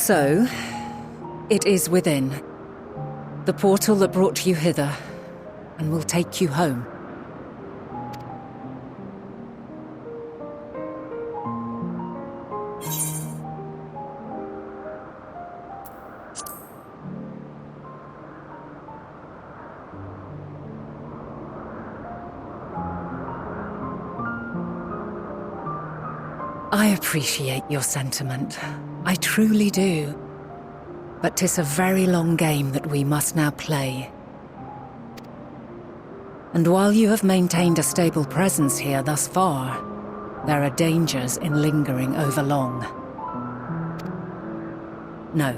So, it is within. The portal that brought you hither, and will take you home. I appreciate your sentiment. I truly do. But 'tis a very long game that we must now play. And while you have maintained a stable presence here thus far, there are dangers in lingering over long. No.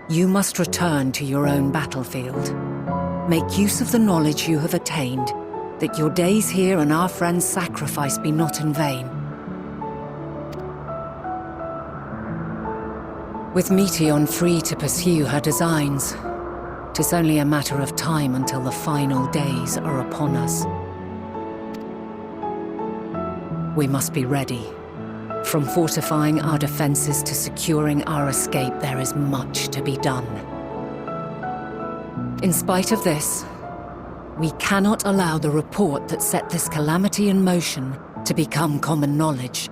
You must return to your own battlefield. Make use of the knowledge you have attained, that your days here and our friends' sacrifice be not in vain. With Meteion free to pursue her designs, 'tis only a matter of time until the final days are upon us. We must be ready. From fortifying our defenses to securing our escape, there is much to be done. In spite of this, we cannot allow the report that set this calamity in motion to become common knowledge.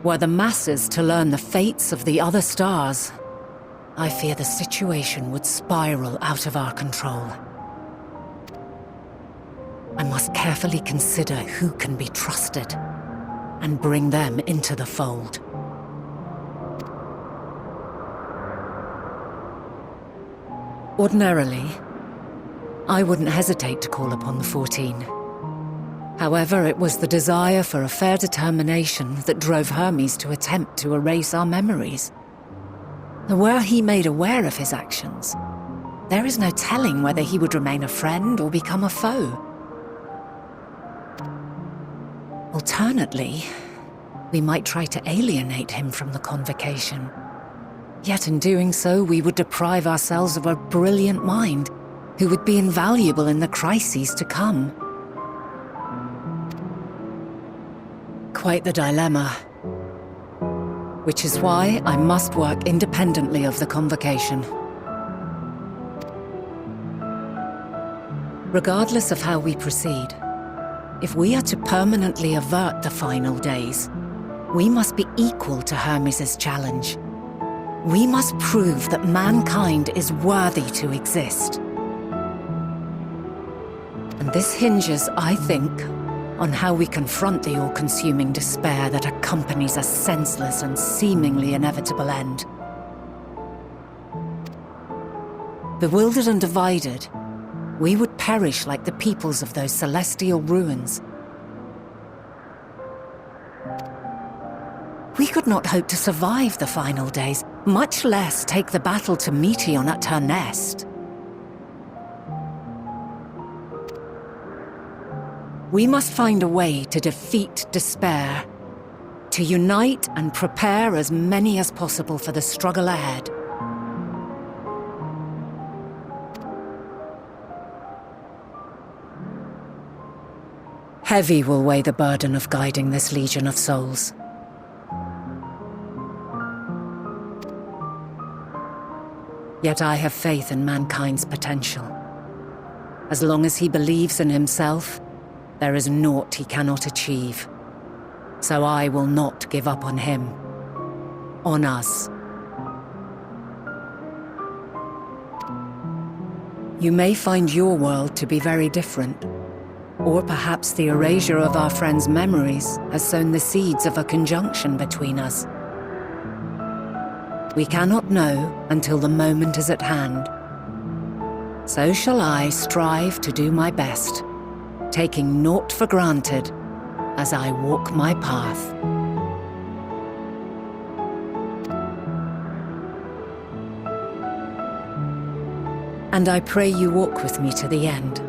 Were the masses to learn the fates of the other stars, I fear the situation would spiral out of our control. I must carefully consider who can be trusted and bring them into the fold. Ordinarily, I wouldn't hesitate to call upon the 14. However, it was the desire for a fair determination that drove Hermes to attempt to erase our memories. Were he made aware of his actions, there is no telling whether he would remain a friend or become a foe. Alternately, we might try to alienate him from the convocation. Yet in doing so, we would deprive ourselves of a brilliant mind who would be invaluable in the crises to come. Quite the dilemma. Which is why I must work independently of the convocation. Regardless of how we proceed, if we are to permanently avert the final days, we must be equal to Hermes' challenge. We must prove that mankind is worthy to exist. And this hinges, I think, on how we confront the all-consuming despair that accompanies a senseless and seemingly inevitable end. Bewildered and divided, we would perish like the peoples of those celestial ruins. We could not hope to survive the final days, much less take the battle to Meteion at her nest. We must find a way to defeat despair, to unite and prepare as many as possible for the struggle ahead. Heavy will weigh the burden of guiding this legion of souls. Yet I have faith in mankind's potential. As long as he believes in himself, there is naught he cannot achieve. So I will not give up on him. On us. You may find your world to be very different. Or perhaps the erasure of our friends' memories has sown the seeds of a conjunction between us. We cannot know until the moment is at hand. So shall I strive to do my best, taking naught for granted as I walk my path. And I pray you walk with me to the end.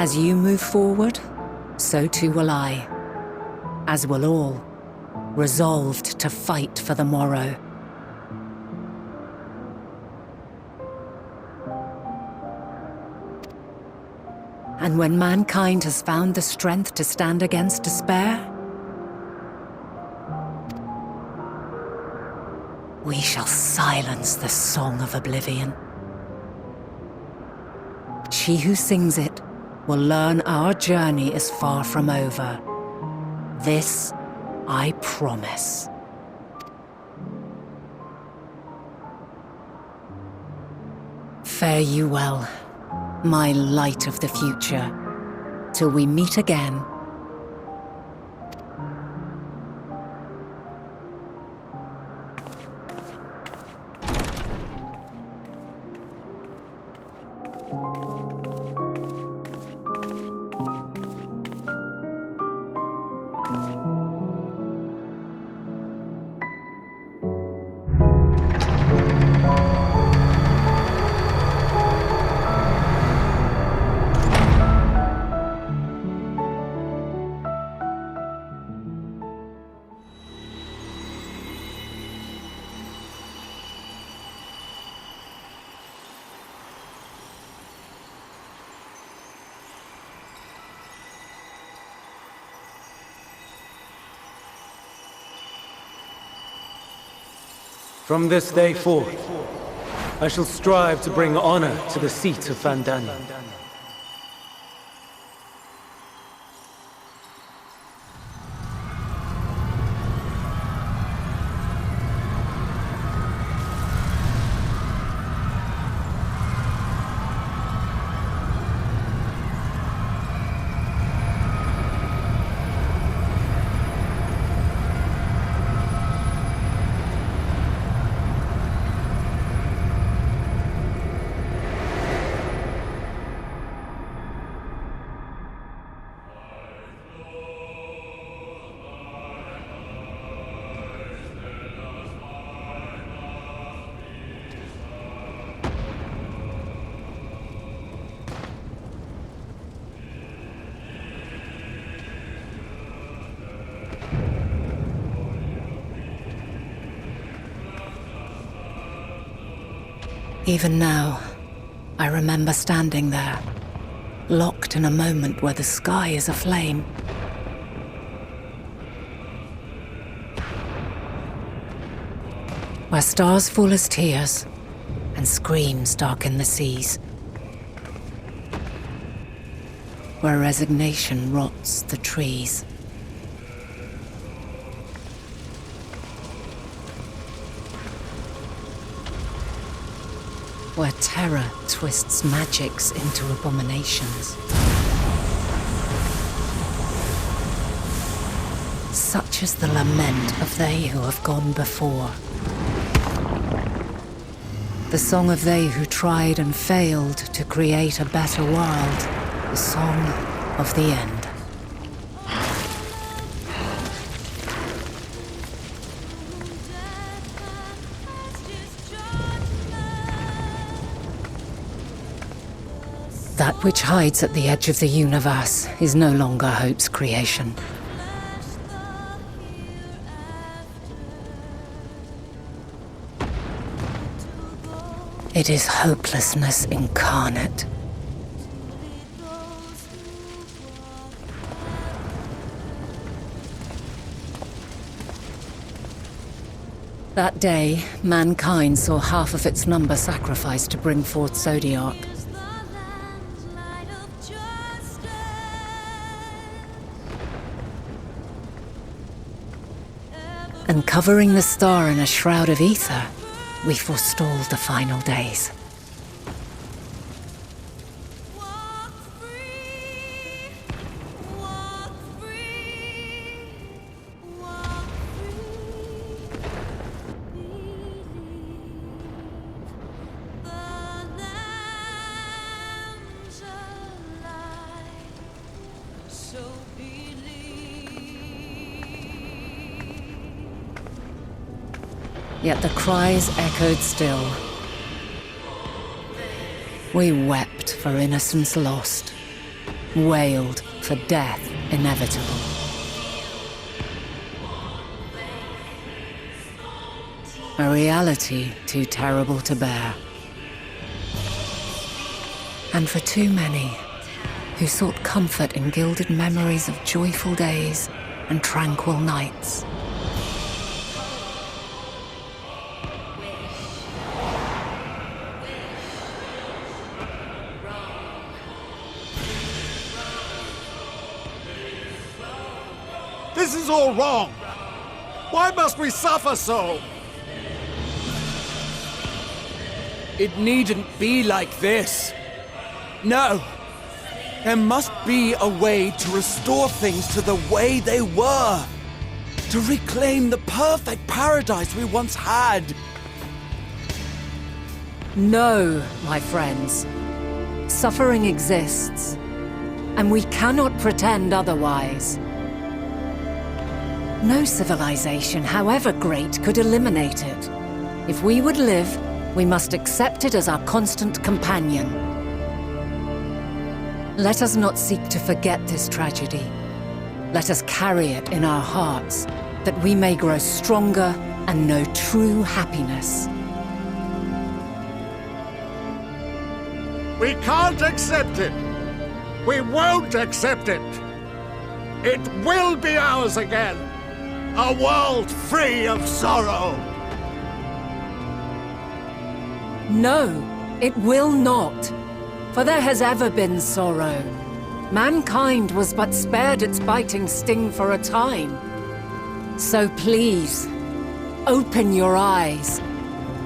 As you move forward, so too will I, as will all, resolved to fight for the morrow. And when mankind has found the strength to stand against despair, we shall silence the song of oblivion. She who sings it will learn our journey is far from over. This I promise. Fare you well, my light of the future, till we meet again. From this day forth, I shall strive to bring honor to the seat of Vandana. Even now, I remember standing there, locked in a moment where the sky is aflame. Where stars fall as tears, and screams darken the seas. Where resignation rots the trees. Where terror twists magics into abominations. Such is the lament of they who have gone before. The song of they who tried and failed to create a better world. The song of the end. That which hides at the edge of the universe is no longer hope's creation. It is hopelessness incarnate. That day, mankind saw half of its number sacrificed to bring forth Zodiac. And covering the star in a shroud of ether, we forestalled the final days. Yet the cries echoed still. We wept for innocence lost, wailed for death inevitable. A reality too terrible to bear. And for too many who sought comfort in gilded memories of joyful days and tranquil nights. This is all wrong! Why must we suffer so? It needn't be like this. No. There must be a way to restore things to the way they were. To reclaim the perfect paradise we once had. No, my friends. Suffering exists, and we cannot pretend otherwise. No civilization, however great, could eliminate it. If we would live, we must accept it as our constant companion. Let us not seek to forget this tragedy. Let us carry it in our hearts, that we may grow stronger and know true happiness. We can't accept it! We won't accept it! It will be ours again! A world free of sorrow! No, it will not. For there has ever been sorrow. Mankind was but spared its biting sting for a time. So please, open your eyes.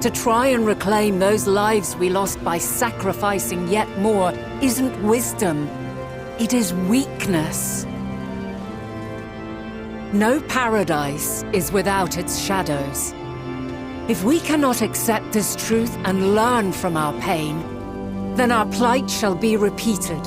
To try and reclaim those lives we lost by sacrificing yet more isn't wisdom. It is weakness. No paradise is without its shadows. If we cannot accept this truth and learn from our pain, then our plight shall be repeated.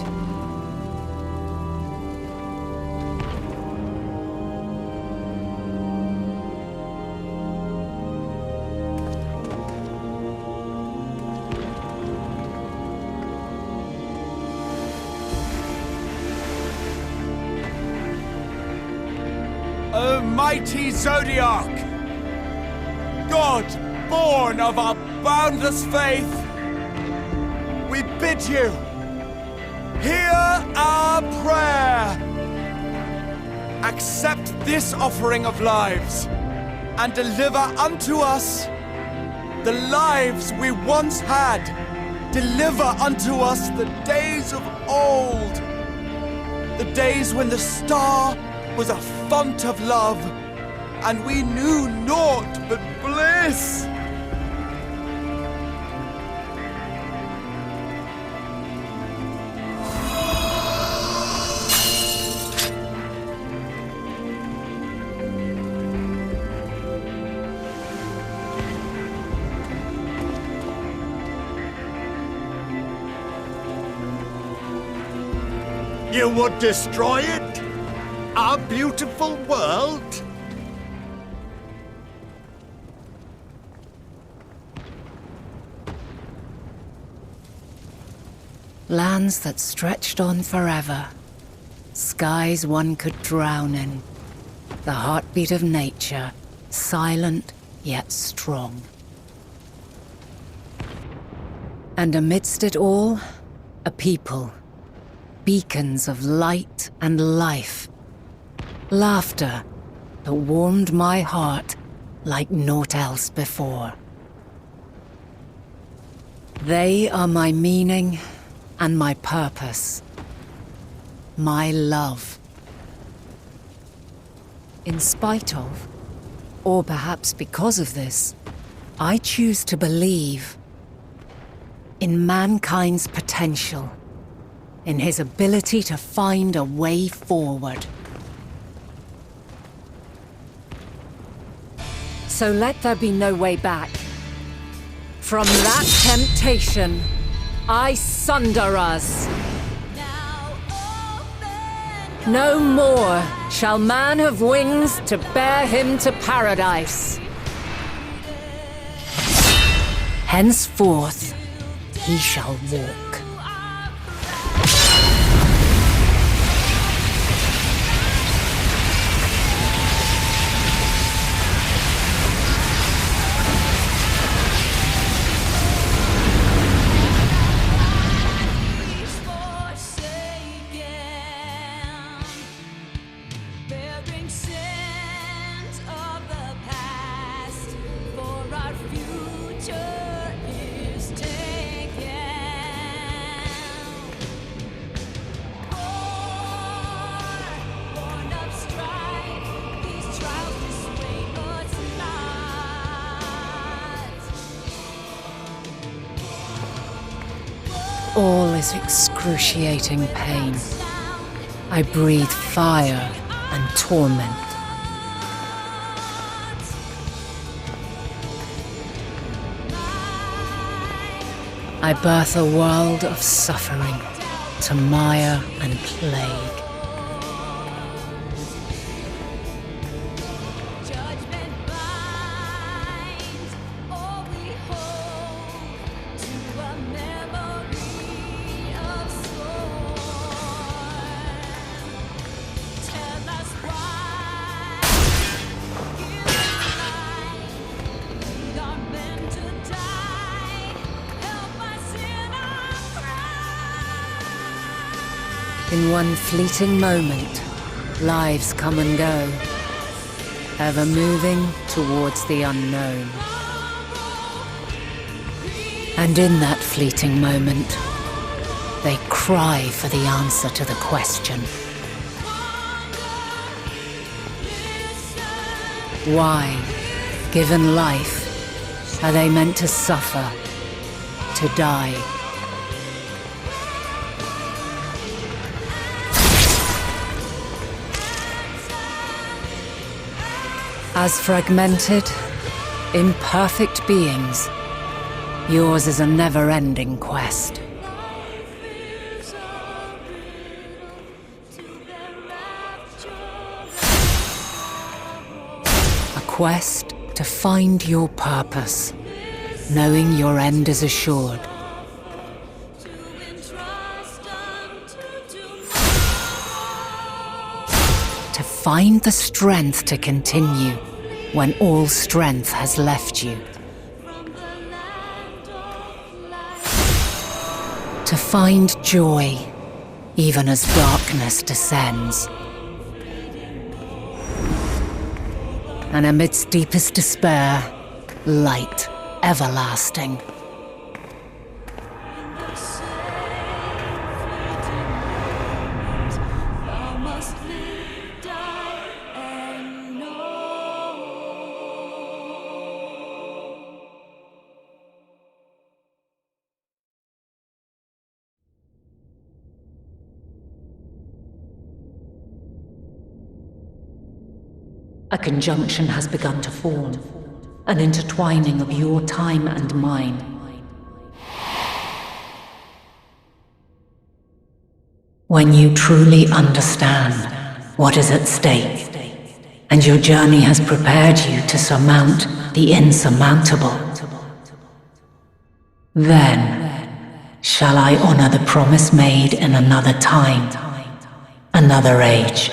O mighty Zodiac! God, born of our boundless faith, we bid you, hear our prayer. Accept this offering of lives, and deliver unto us the lives we once had. Deliver unto us the days of old, the days when the star was a font of love, and we knew naught but bliss. You would destroy it? Our beautiful world? Lands that stretched on forever. Skies one could drown in. The heartbeat of nature, silent yet strong. And amidst it all, a people. Beacons of light and life. Laughter that warmed my heart like naught else before. They are my meaning and my purpose. My love. In spite of, or perhaps because of this, I choose to believe in mankind's potential, in his ability to find a way forward. So let there be no way back. From that temptation, I sunder us. No more shall man have wings to bear him to paradise. Henceforth, he shall walk. Future is taken. all is excruciating pain. I breathe fire and torment. I birth a world of suffering to mire and plague. In one fleeting moment, lives come and go, ever moving towards the unknown. And in that fleeting moment, they cry for the answer to the question. Why, given life, are they meant to suffer, to die? As fragmented, imperfect beings, yours is a never-ending quest. A quest to find your purpose, knowing your end is assured. To find the strength to continue when all strength has left you. To find joy even as darkness descends. And amidst deepest despair, light everlasting. A conjunction has begun to form, an intertwining of your time and mine. When you truly understand what is at stake, and your journey has prepared you to surmount the insurmountable, then shall I honor the promise made in another time, another age.